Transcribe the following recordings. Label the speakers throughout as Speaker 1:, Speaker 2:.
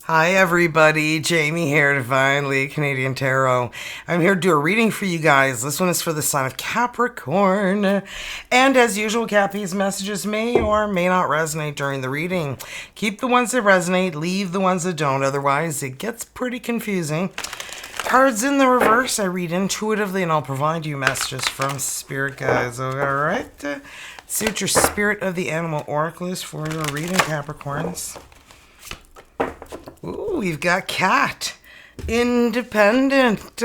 Speaker 1: Hi everybody, Jamie here, Divinely Canadian Tarot. I'm here to do a reading for you guys. This one is for the sign of Capricorn. And as usual, Cappy's messages may or may not resonate during the reading. Keep the ones that resonate, leave the ones that don't, otherwise it gets pretty confusing. Cards in the reverse, I read intuitively and I'll provide you messages from Spirit Guides. Alright, see what your Spirit of the Animal Oracle is for your reading, Capricorns. Ooh, we've got Cat. Independent.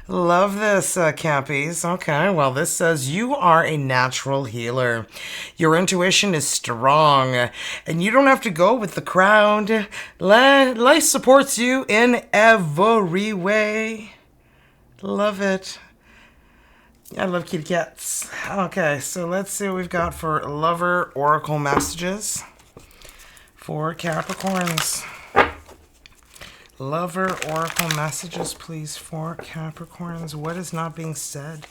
Speaker 1: Love this, Cappies. Okay, well, this says you are a natural healer. Your intuition is strong, and you don't have to go with the crowd. Life supports you in every way. Love it. I love kitty cats. Okay, so let's see what we've got for lover oracle messages for Capricorns. Lover oracle messages, please, for Capricorns. What is not being said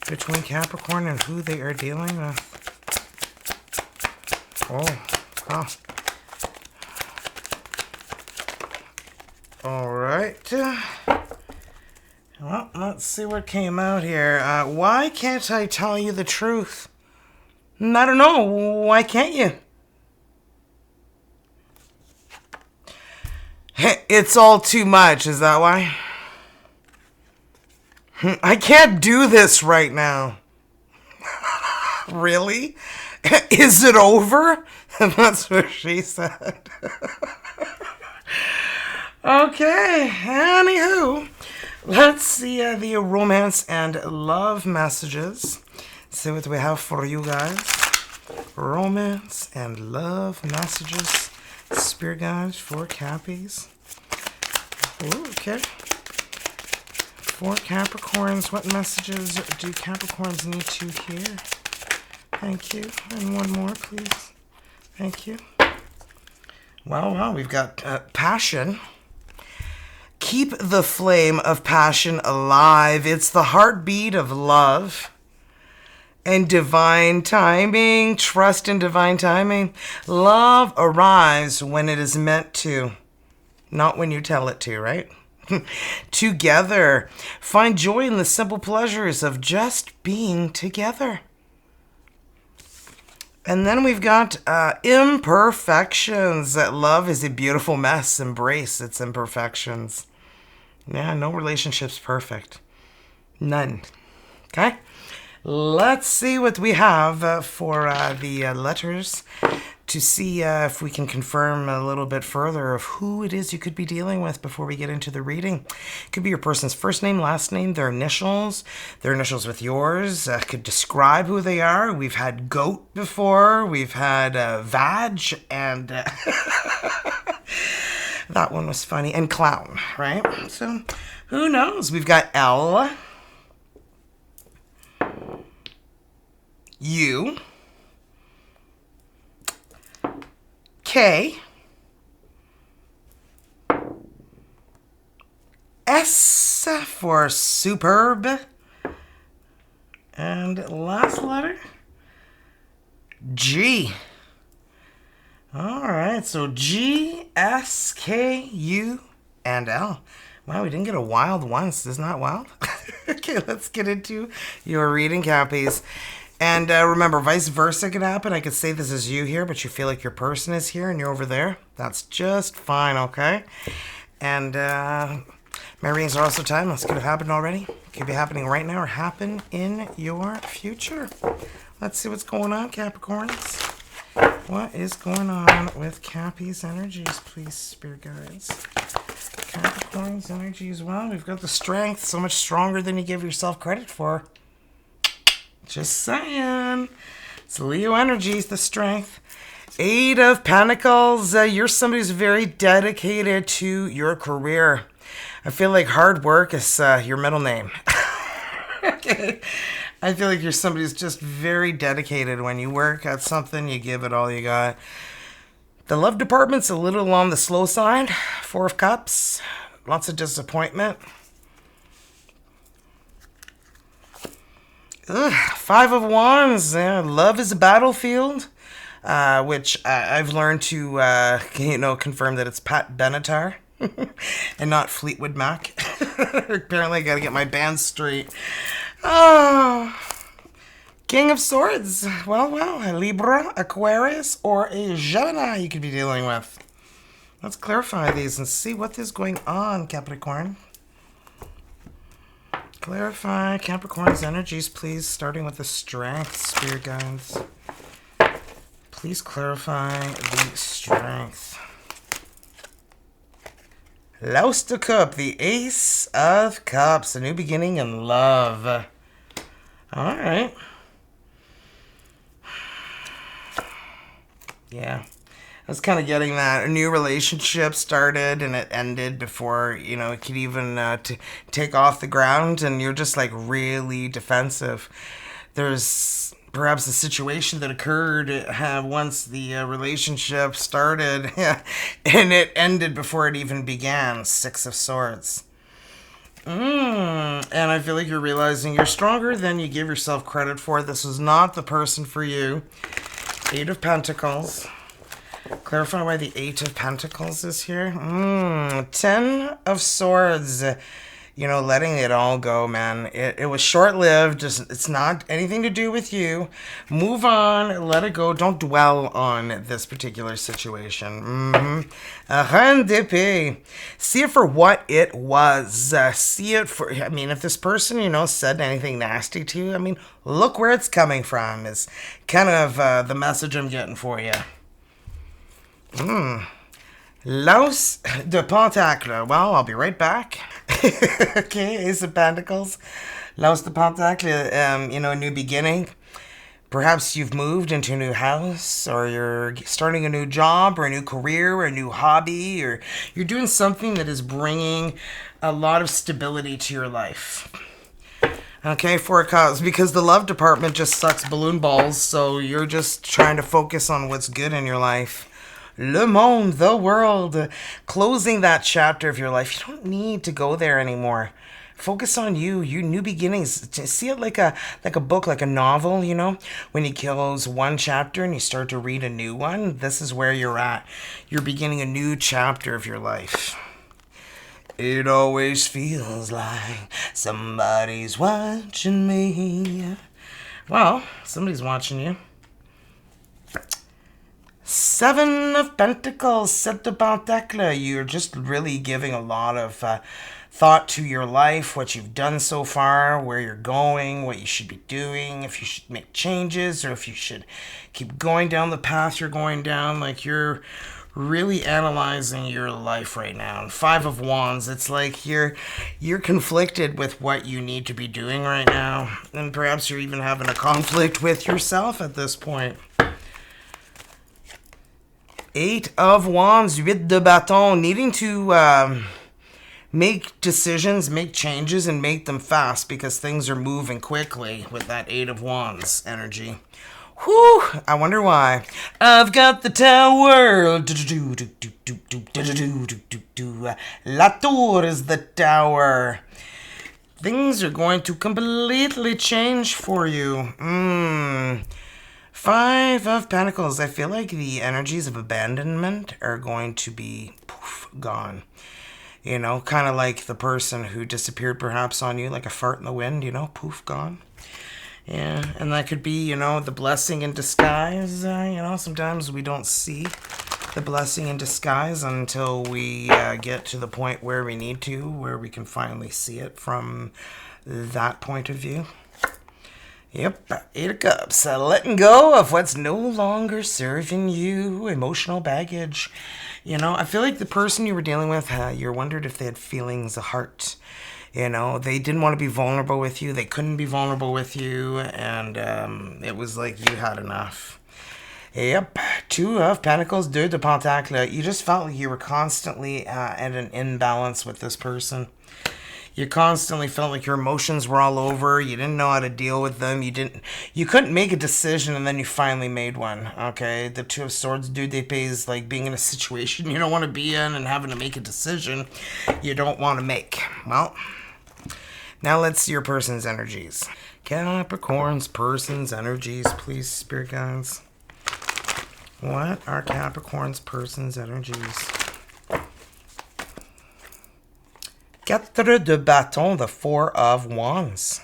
Speaker 1: between Capricorn and who they are dealing with? Oh, wow. All right. Well, let's see what came out here. Why can't I tell you the truth? I don't know. Why can't you? It's all too much, is that why? I can't do this right now. Really? Is it over? That's what she said. Okay, anywho, let's see the romance and love messages. See what we have for you guys. Romance and love messages. Spirit guides for Cappies. Ooh, okay. For Capricorns, what messages do Capricorns need to hear? Thank you. And one more, please. Thank you. Wow, we've got passion. Keep the flame of passion alive. It's the heartbeat of love. And divine timing, trust in divine timing. Love arrives when it is meant to, not when you tell it to, right? Together, find joy in the simple pleasures of just being together. And then we've got imperfections. That love is a beautiful mess. Embrace its imperfections. Yeah, no relationship's perfect. None. Okay? Let's see what we have for the letters to see if we can confirm a little bit further of who it is you could be dealing with before we get into the reading. It could be your person's first name, last name, their initials with yours. Could describe who they are. We've had goat before. We've had vag and that one was funny. And clown, right? So who knows? We've got L. U, K, S for superb, and last letter, G. All right, so G, S, K, U, and L. Wow, we didn't get a wild once. Isn't that wild? Okay, let's get into your reading, Cappies. And remember, vice versa could happen. I could say this is you here, but you feel like your person is here and you're over there. That's just fine, okay? And my readings are also timeless. Could have happened already. Could be happening right now or happen in your future. Let's see what's going on, Capricorns. What is going on with Cappy's energies, please, Spirit Guides? Capricorn's energies. Well, we've got the strength. So much stronger than you give yourself credit for. Just saying. It's Leo energies, the strength. Eight of Pentacles. You're somebody who's very dedicated to your career. I feel like hard work is your middle name. Okay. I feel like you're somebody who's just very dedicated. When you work at something, you give it all you got. The love department's a little on the slow side. Four of Cups. Lots of disappointment. Ugh, Five of Wands. Love is a battlefield. which I've learned to, confirm that it's Pat Benatar and not Fleetwood Mac. Apparently, I gotta get my band straight. Oh, King of Swords. Well, a Libra, Aquarius, or a Gemini you could be dealing with. Let's clarify these and see what is going on, Capricorn. Clarify Capricorn's energies, please, starting with the Strength, Spirit Guides. Please clarify the Strength. L'Ace de Cup, the Ace of Cups, a new beginning in love. All right. Yeah. I was kind of getting that a new relationship started and it ended before, it could even take off the ground, and you're just like really defensive. There's perhaps a situation that occurred once the relationship started and it ended before it even began. Six of Swords. And I feel like you're realizing you're stronger than you give yourself credit for. This is not the person for you. Eight of Pentacles. Clarify why the Eight of Pentacles is here. 10 of Swords. Letting it all go, man. It was short-lived. It's not anything to do with you. Move on. Let it go. Don't dwell on this particular situation. Reine d'épée. See it for what it was. See it for... if this person, said anything nasty to you, look where it's coming from is kind of the message I'm getting for you. L'Ace de Pentacle. Well, I'll be right back. Okay, Ace of Pentacles. L'Ace de Pentacle, a new beginning. Perhaps you've moved into a new house, or you're starting a new job, or a new career, or a new hobby, or you're doing something that is bringing a lot of stability to your life. Okay, Four of Cups, because the love department just sucks balloon balls, so you're just trying to focus on what's good in your life. Le monde, the world, closing that chapter of your life. You don't need to go there anymore. Focus on you, new beginnings. See it like a book, like a novel, when you close one chapter and you start to read a new one. This is where you're at. You're beginning a new chapter of your life. It always feels like somebody's watching me. Well, somebody's watching you. Seven of Pentacles, Sept de Pentacle. You're just really giving a lot of thought to your life, what you've done so far, where you're going, what you should be doing, if you should make changes, or if you should keep going down the path you're going down. Like, you're really analyzing your life right now. And Five of Wands, it's like you're conflicted with what you need to be doing right now. And perhaps you're even having a conflict with yourself at this point. Eight of Wands, Huit de Bâton, needing to make decisions, make changes, and make them fast because things are moving quickly with that Eight of Wands energy. Whew, I wonder why. I've got the tower. La Tour is the tower. Things are going to completely change for you. Five of Pentacles. I feel like the energies of abandonment are going to be gone. Kind of like the person who disappeared perhaps on you, like a fart in the wind, poof, gone. Yeah, and that could be, the blessing in disguise. Sometimes we don't see the blessing in disguise until we get to the point where we need to, where we can finally see it from that point of view. Yep, Eight of Cups. Letting go of what's no longer serving you. Emotional baggage. I feel like the person you were dealing with, you wondered if they had feelings of heart. They didn't want to be vulnerable with you. They couldn't be vulnerable with you. And it was like you had enough. Yep. Two of Pentacles, Deux de Pentacle. You just felt like you were constantly at an imbalance with this person. You constantly felt like your emotions were all over. You didn't know how to deal with them. You couldn't make a decision, and then you finally made one. Okay, the Two of Swords, Deux d'Épée, is like being in a situation you don't want to be in and having to make a decision you don't want to make. Well, now let's see your person's energies. Capricorn's person's energies, please, Spirit Guides. What are Capricorn's person's energies? Quatre de bâton, the Four of Wands.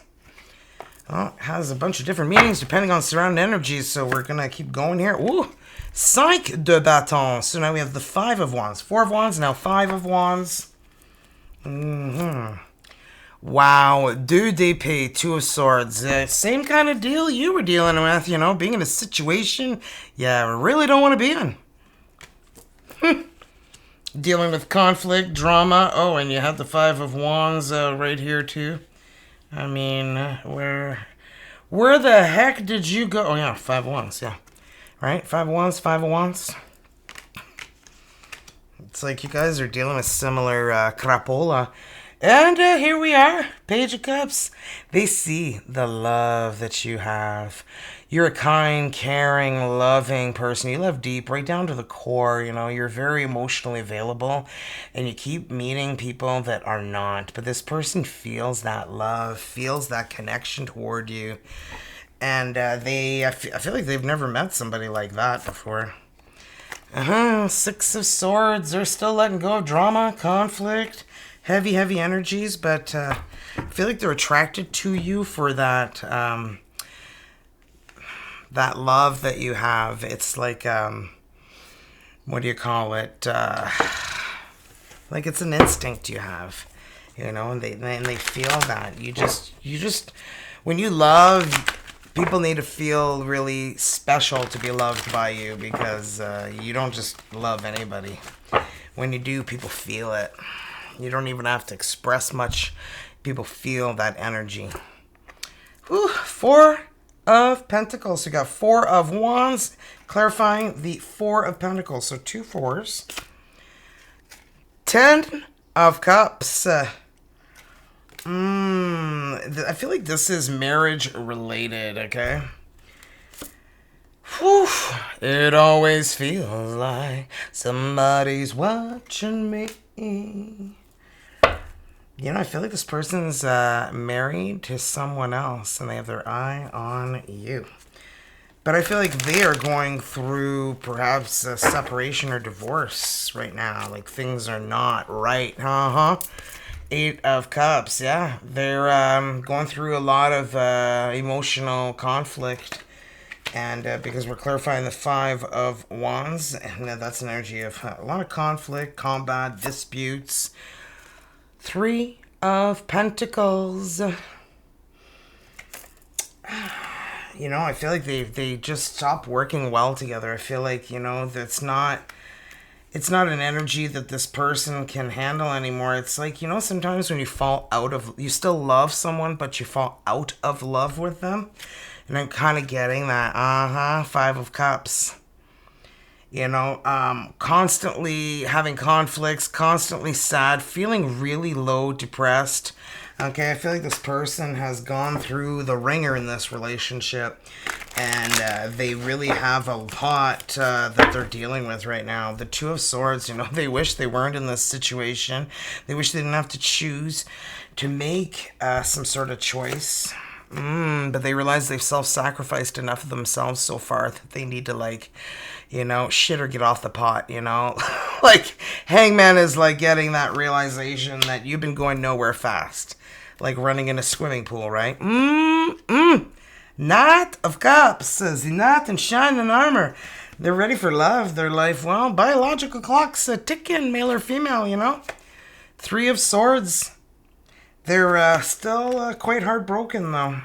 Speaker 1: Well, it has a bunch of different meanings depending on surrounding energies, so we're going to keep going here. Ooh, Cinq de bâton. So now we have the Five of Wands. Four of Wands, now Five of Wands. Wow, Deux d'épée, Two of Swords. Same kind of deal you were dealing with, you know, being in a situation you really don't want to be in. Dealing with conflict, drama. Oh, and you had the Five of Wands right here too. I mean, where the heck did you go? Oh yeah, Five of Wands, yeah. Right? Five of Wands, Five of Wands. It's like you guys are dealing with similar crapola. And here we are, Page of Cups. They see the love that you have. You're a kind, caring, loving person. You love deep, right down to the core. You know, you're very emotionally available. And you keep meeting people that are not. But this person feels that love, feels that connection toward you. And I feel like they've never met somebody like that before. Six of Swords. They're still letting go of drama, conflict. Heavy energies, but I feel like they're attracted to you for that that love that you have. It's like what do you call it? Like it's an instinct you have, you know, and they feel that. You just when you love, people need to feel really special to be loved by you, because you don't just love anybody. When you do, people feel it. You don't even have to express much. People feel that energy. Whew. Four of Pentacles. So we got Four of Wands, clarifying the Four of Pentacles. So two fours. 10 of Cups. I feel like this is marriage related, okay? Whew. It always feels like somebody's watching me. You know, I feel like this person's married to someone else and they have their eye on you. But I feel like they are going through perhaps a separation or divorce right now. Like things are not right. Eight of Cups, yeah. They're going through a lot of emotional conflict. And because we're clarifying the Five of Wands, and that's an energy of a lot of conflict, combat, disputes. Three of Pentacles. You know, I feel like they just stopped working well together. I feel like, you know, it's not an energy that this person can handle anymore. It's like, you know, sometimes when you still love someone, but you fall out of love with them. And I'm kind of getting that, Five of Cups. You know, constantly having conflicts, constantly sad, feeling really low, depressed. Okay, I feel like this person has gone through the ringer in this relationship. And they really have a lot that they're dealing with right now. The Two of Swords, you know, they wish they weren't in this situation. They wish they didn't have to choose to make some sort of choice. But they realize they've self-sacrificed enough of themselves so far that they need to, like, you know, shit or get off the pot, you know? Like, Hangman is, like, getting that realization that you've been going nowhere fast. Like running in a swimming pool, right? Knight of Cups, the knight in shining armor. They're ready for love. Their life, well, biological clocks ticking, male or female, you know? Three of Swords. They're still quite heartbroken, though.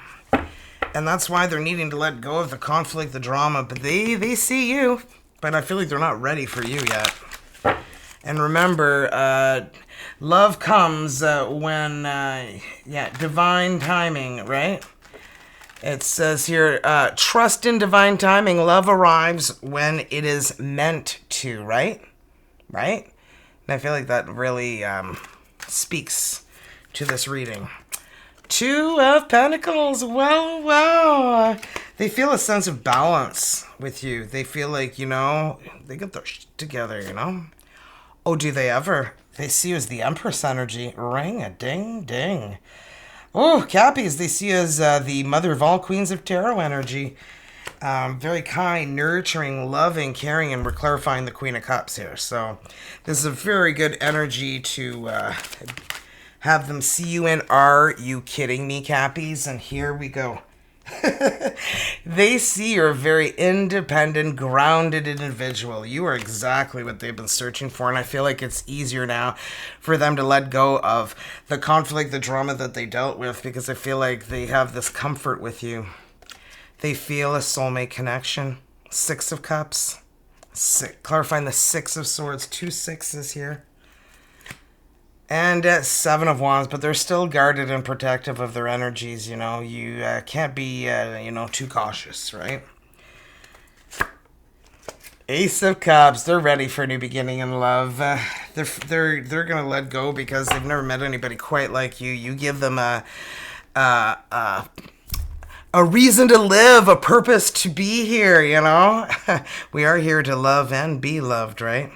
Speaker 1: And that's why they're needing to let go of the conflict, the drama. But they see you. But I feel like they're not ready for you yet. And remember, love comes when, divine timing, right? It says here, trust in divine timing. Love arrives when it is meant to, right? Right? And I feel like that really speaks to this reading. Two of Pentacles. Well. They feel a sense of balance with you. They feel like, you know, they get their shit together, you know? Oh, do they ever? They see you as the Empress energy. Ring a ding ding. Oh, Cappies, they see you as the mother of all queens of tarot energy. Very kind, nurturing, loving, caring, and we're clarifying the Queen of Cups here. So this is a very good energy to have them see you in. Are you kidding me, Cappies? And here we go. They see you're a very independent, grounded individual. You are exactly what they've been searching for, and I feel like it's easier now for them to let go of the conflict, the drama that they dealt with, because I feel like they have this comfort with you. They feel a soulmate connection. 6 of Cups. Clarifying the 6 of Swords. 2 6s here. And 7 of Wands, but they're still guarded and protective of their energies, you know. You can't be, too cautious, right? Ace of Cups, they're ready for a new beginning in love. They're going to let go because they've never met anybody quite like you. You give them a reason to live, a purpose to be here, you know. We are here to love and be loved, right?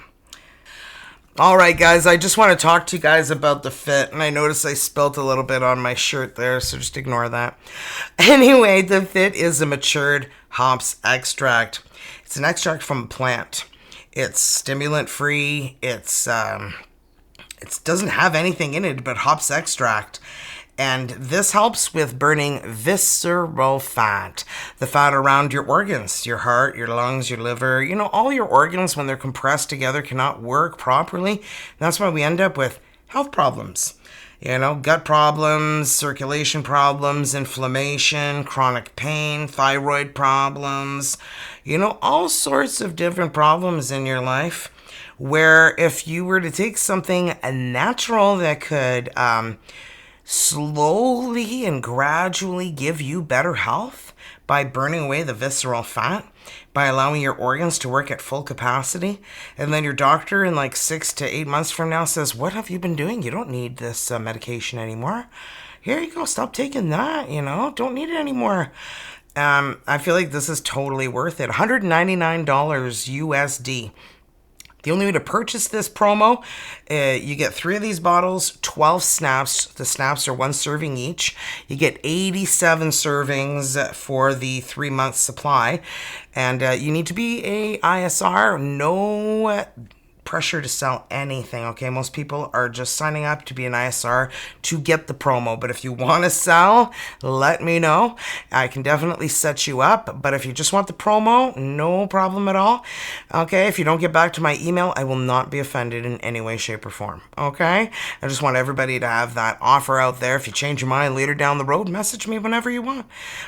Speaker 1: All right, guys, I just want to talk to you guys about the fit, and I noticed I spilt a little bit on my shirt there, so just ignore that. Anyway, the fit is a matured hops extract. It's an extract from a plant. It's stimulant-free. It doesn't have anything in it but hops extract. And this helps with burning visceral fat, the fat around your organs, your heart, your lungs, your liver. You know, all your organs, when they're compressed together, cannot work properly. And that's why we end up with health problems. You know, gut problems, circulation problems, inflammation, chronic pain, thyroid problems. You know, all sorts of different problems in your life where if you were to take something natural that could slowly and gradually give you better health by burning away the visceral fat, by allowing your organs to work at full capacity, and then your doctor in like 6 to 8 months from now says, what have you been doing? You don't need this medication anymore. Here you go, stop taking that, you know, don't need it anymore. I feel like this is totally worth it. $199 USD. The only way to purchase this promo, you get 3 of these bottles, 12 snaps. The snaps are 1 serving each. You get 87 servings for the 3-month supply. And you need to be a ISR. No pressure to sell anything, okay? Most people are just signing up to be an ISR to get the promo, but if you want to sell, let me know. I can definitely set you up, but if you just want the promo, no problem at all, okay? If you don't get back to my email, I will not be offended in any way, shape, or form, okay? I just want everybody to have that offer out there. If you change your mind later down the road, message me whenever you want,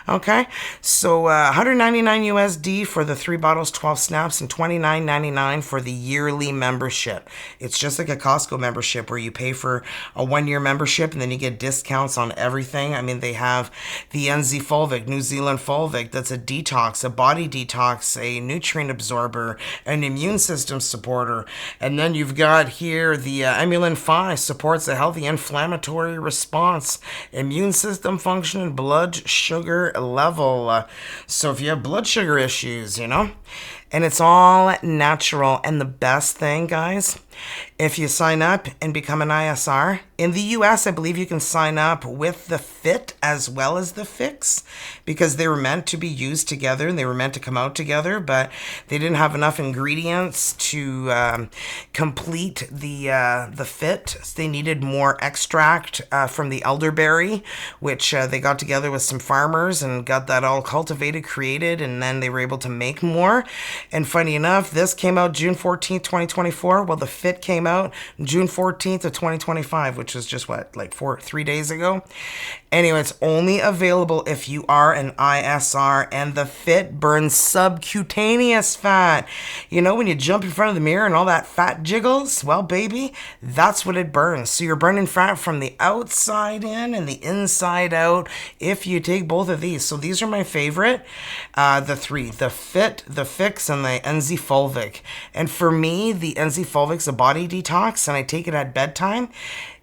Speaker 1: okay? So $199 USD for the 3 bottles, 12 snaps, and $29.99 for the yearly membership. It's just like a Costco membership where you pay for a 1-year membership and then you get discounts on everything. I mean, they have the NZ Fulvic, New Zealand Fulvic, that's a detox, a body detox, a nutrient absorber, an immune system supporter. And then you've got here the Emulin 5 supports a healthy inflammatory response, immune system function, and blood sugar level. So if you have blood sugar issues, you know, and it's all natural. And the best thing, guys, if you sign up and become an ISR, in the US, I believe you can sign up with the Fit as well as the Phix because they were meant to be used together and they were meant to come out together, but they didn't have enough ingredients to complete the Fit. They needed more extract from the elderberry, which they got together with some farmers and got that all cultivated, created, and then they were able to make more. And funny enough, this came out June 14th, 2024. Well, the Fit came out June 14th of 2025, which was just what, like 3 days ago? Anyway, it's only available if you are an ISR, and the Fit burns subcutaneous fat. You know, when you jump in front of the mirror and all that fat jiggles, well, baby, that's what it burns. So you're burning fat from the outside in and the inside out if you take both of these. So these are my favorite, the 3, the Fit, the Phix, and the NZ Fulvic. And for me, the NZ Fulvic's a body detox, and I take it at bedtime.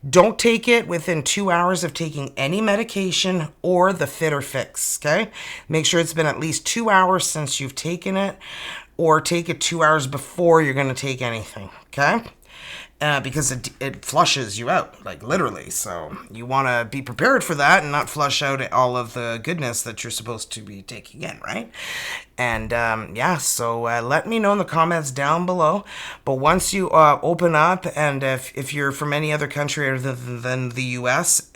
Speaker 1: Don't take it within 2 hours of taking any medication or the Fit or Phix, okay? Make sure it's been at least 2 hours since you've taken it, or take it 2 hours before you're going to take anything, okay? because it flushes you out, like literally. So you want to be prepared for that and not flush out all of the goodness that you're supposed to be taking in, right? And yeah, so let me know in the comments down below. But once you open up, and if you're from any other country other than the US,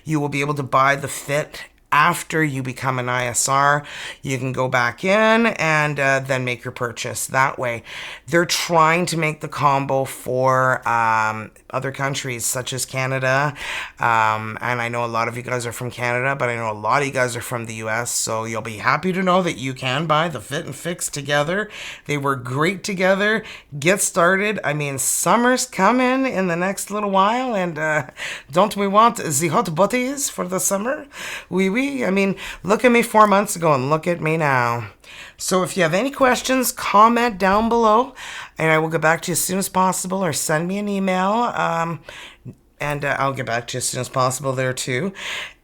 Speaker 1: you will be able to buy the fit after you become an ISR. You can go back in and then make your purchase that way. They're trying to make the combo for other countries such as Canada. And I know a lot of you guys are from Canada, but I know a lot of you guys are from the US. So you'll be happy to know that you can buy the Fit and Phix together. They work great together. Get started. I mean, summer's coming in the next little while. And don't we want the hot butties for the summer? Oui. I mean, look at me 4 months ago and look at me now. So if you have any questions, comment down below and I will get back to you as soon as possible, or send me an email. And I'll get back to you as soon as possible there too.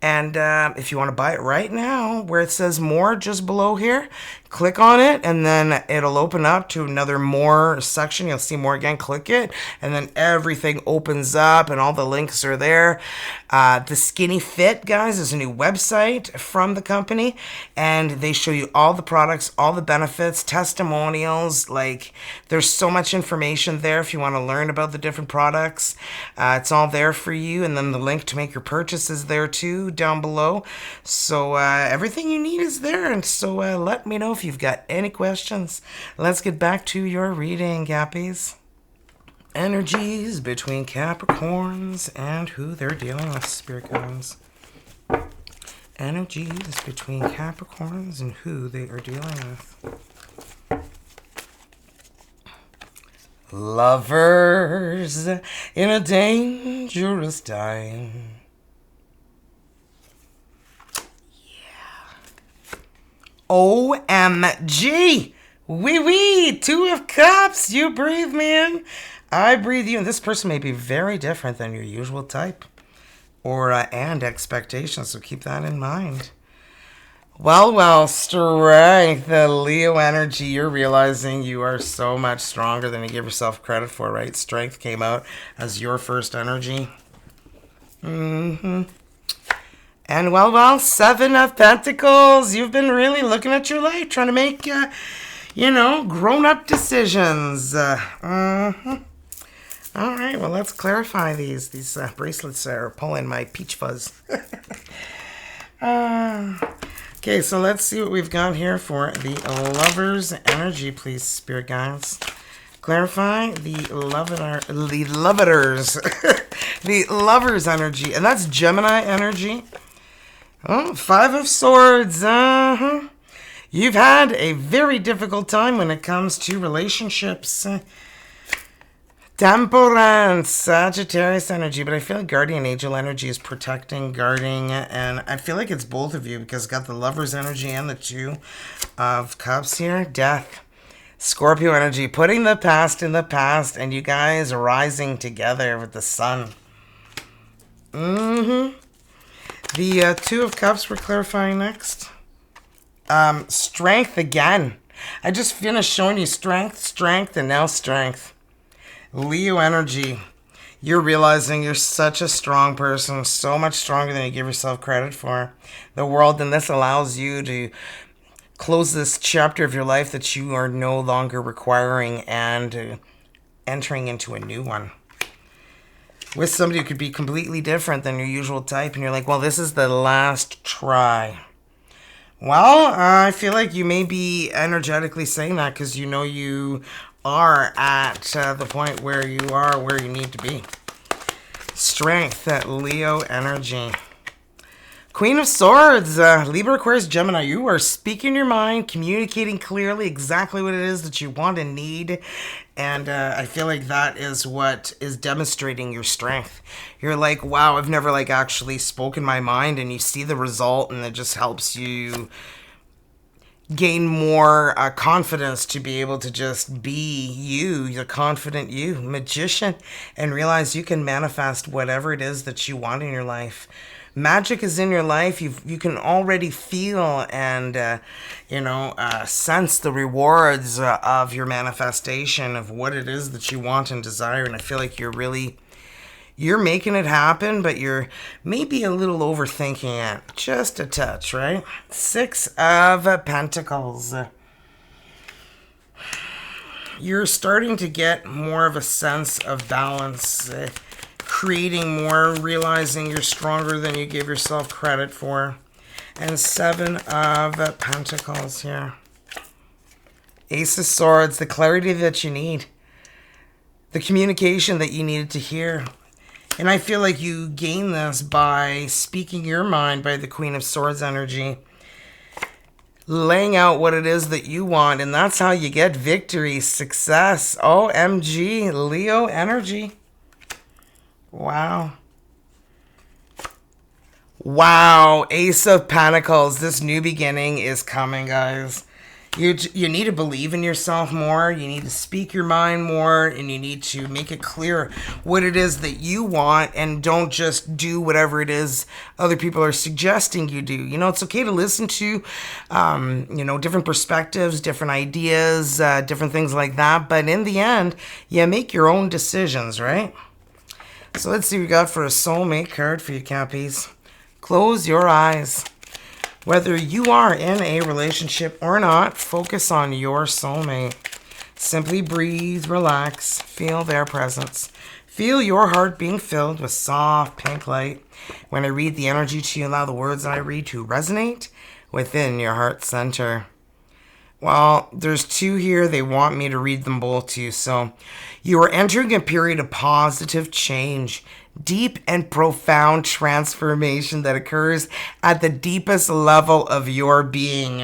Speaker 1: And if you want to buy it right now, where it says more just below here, click on it and then it'll open up to another more section. You'll see more again, click it, and then everything opens up and all the links are there. The Skinny Fit, guys, is a new website from the company, and they show you all the products, all the benefits, testimonials. Like, there's so much information there if you want to learn about the different products. It's all there for you, and then the link to make your purchase is there too, down below. So everything you need is there, and so let me know if you've got any questions. Let's get back to your reading, Cappies. Energies between Capricorns and who they're dealing with, Spirit Guides. Energies between Capricorns and who they are dealing with. Lovers in a dangerous time. OMG! Wee! 2 of Cups! You breathe me in, I breathe you in. This person may be very different than your usual type or and expectations, so keep that in mind. Well, strength, the Leo energy. You're realizing you are so much stronger than you give yourself credit for, right? Strength came out as your first energy. And well, 7 of Pentacles. You've been really looking at your life, trying to make, grown-up decisions. All right, well, let's clarify these. These bracelets are pulling my peach fuzz. Okay, so let's see what we've got here for the Lover's energy, please, Spirit Guides. Clarify the Loveters. The Lover's energy, and that's Gemini energy. Oh, 5 of Swords. You've had a very difficult time when it comes to relationships. Temperance, Sagittarius energy, but I feel like Guardian Angel energy is protecting, guarding, and I feel like it's both of you because it's got the Lover's energy and the 2 of Cups here. Death, Scorpio energy, putting the past in the past, and you guys rising together with the Sun. The 2 of Cups we're clarifying next. Strength again. I just finished showing you strength, and now strength. Leo energy. You're realizing you're such a strong person, so much stronger than you give yourself credit for. The world, and this allows you to close this chapter of your life that you are no longer requiring and entering into a new one. With somebody who could be completely different than your usual type, and you're like, well, this is the last try. Well, I feel like you may be energetically saying that because you know you are at the point where you are where you need to be. Strength, that Leo energy. Queen of Swords, Libra, Aquarius, Gemini. You are speaking your mind, communicating clearly exactly what it is that you want and need. And I feel like that is what is demonstrating your strength. You're like, wow, I've never actually spoken my mind, and you see the result, and it just helps you gain more confidence to be able to just be you, the confident you, magician, and realize you can manifest whatever it is that you want in your life. Magic is in your life. You can already feel and sense the rewards of your manifestation of what it is that you want and desire. And I feel like you're making it happen, but you're maybe a little overthinking it. Just a touch, right? 6 of Pentacles. You're starting to get more of a sense of balance, creating more, realizing you're stronger than you give yourself credit for. And 7 of Pentacles here. Ace of Swords, the clarity that you need. The communication that you needed to hear. And I feel like you gain this by speaking your mind by the Queen of Swords energy. Laying out what it is that you want. And that's how you get victory, success. OMG, Leo energy. Wow. Wow, Ace of Pentacles. This new beginning is coming, guys. You need to believe in yourself more. You need to speak your mind more. And you need to make it clear what it is that you want. And don't just do whatever it is other people are suggesting you do. You know, it's okay to listen to, different perspectives, different ideas, different things like that. But in the end, you make your own decisions, right? So let's see what we got for a soulmate card for you, Cappies. Close your eyes. Whether you are in a relationship or not, focus on your soulmate. Simply breathe, relax, feel their presence. Feel your heart being filled with soft pink light. When I read the energy to you, allow the words that I read to resonate within your heart center. Well, there's 2 here. They want me to read them both to you. So you are entering a period of positive change. Deep and profound transformation that occurs at the deepest level of your being.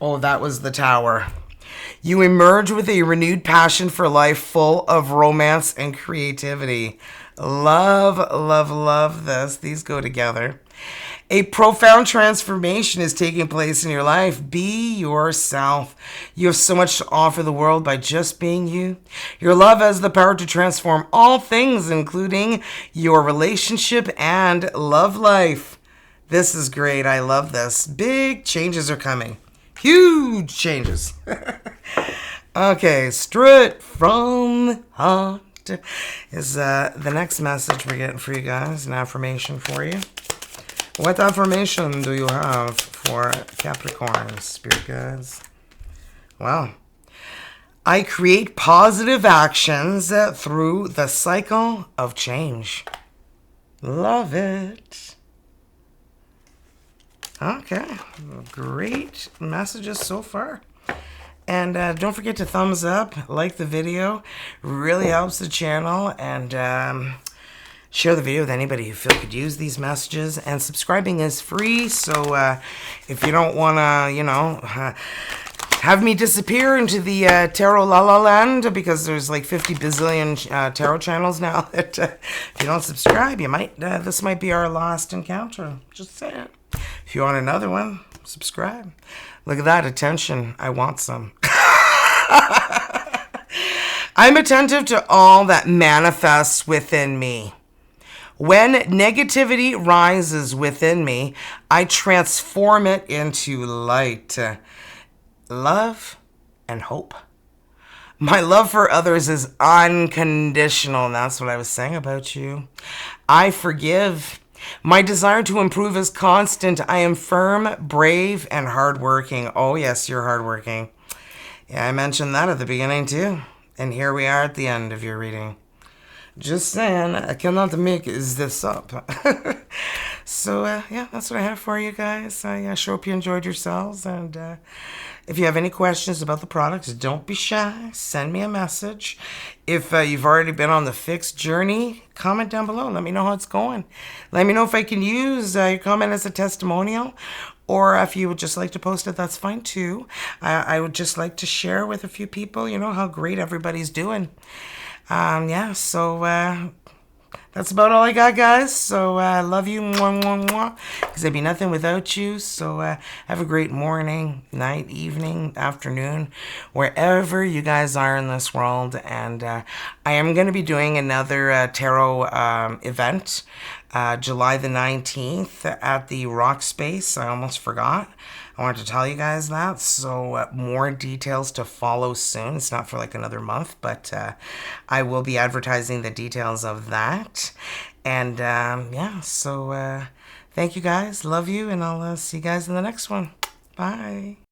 Speaker 1: Oh, that was the Tower. You emerge with a renewed passion for life, full of romance and creativity. Love, love, love this. These go together. A profound transformation is taking place in your life. Be yourself. You have so much to offer the world by just being you. Your love has the power to transform all things, including your relationship and love life. This is great. I love this. Big changes are coming. Huge changes. Okay, straight from heart is the next message we're getting for you guys. An affirmation for you. What affirmation do you have for Capricorn, spirit guides? Well, I create positive actions through the cycle of change. Love it. Okay, great messages so far. And don't forget to thumbs up, like the video. Really helps the channel. And share the video with anybody who feel could use these messages. And subscribing is free. So if you don't want to, have me disappear into the tarot la la land, because there's like 50 bazillion tarot channels now, that if you don't subscribe, you might this might be our last encounter. Just saying. If you want another one, subscribe. Look at that attention. I want some. I'm attentive to all that manifests within me. When negativity rises within me, I transform it into light, love, and hope. My love for others is unconditional, and that's what I was saying about you. I forgive. My desire to improve is constant. I am firm, brave, and hardworking. Oh, yes, you're hardworking. Yeah, I mentioned that at the beginning, too. And here we are at the end of your reading. Just saying, I cannot make this up. So, yeah, that's what I have for you guys. I sure hope you enjoyed yourselves. And if you have any questions about the products, don't be shy. Send me a message. If you've already been on the Phix journey, comment down below. Let me know how it's going. Let me know if I can use your comment as a testimonial. Or if you would just like to post it, that's fine too. I would just like to share with a few people, how great everybody's doing. Yeah, so that's about all I got, guys. So I love you, because I'd be nothing without you. So have a great morning, night, evening, afternoon, wherever you guys are in this world. And I am going to be doing another tarot event, July the 19th at the Rock Space. I almost forgot. I wanted to tell you guys that. So more details to follow soon. It's not for like another month, but I will be advertising the details of that. And yeah, so thank you guys. Love you. And I'll see you guys in the next one. Bye.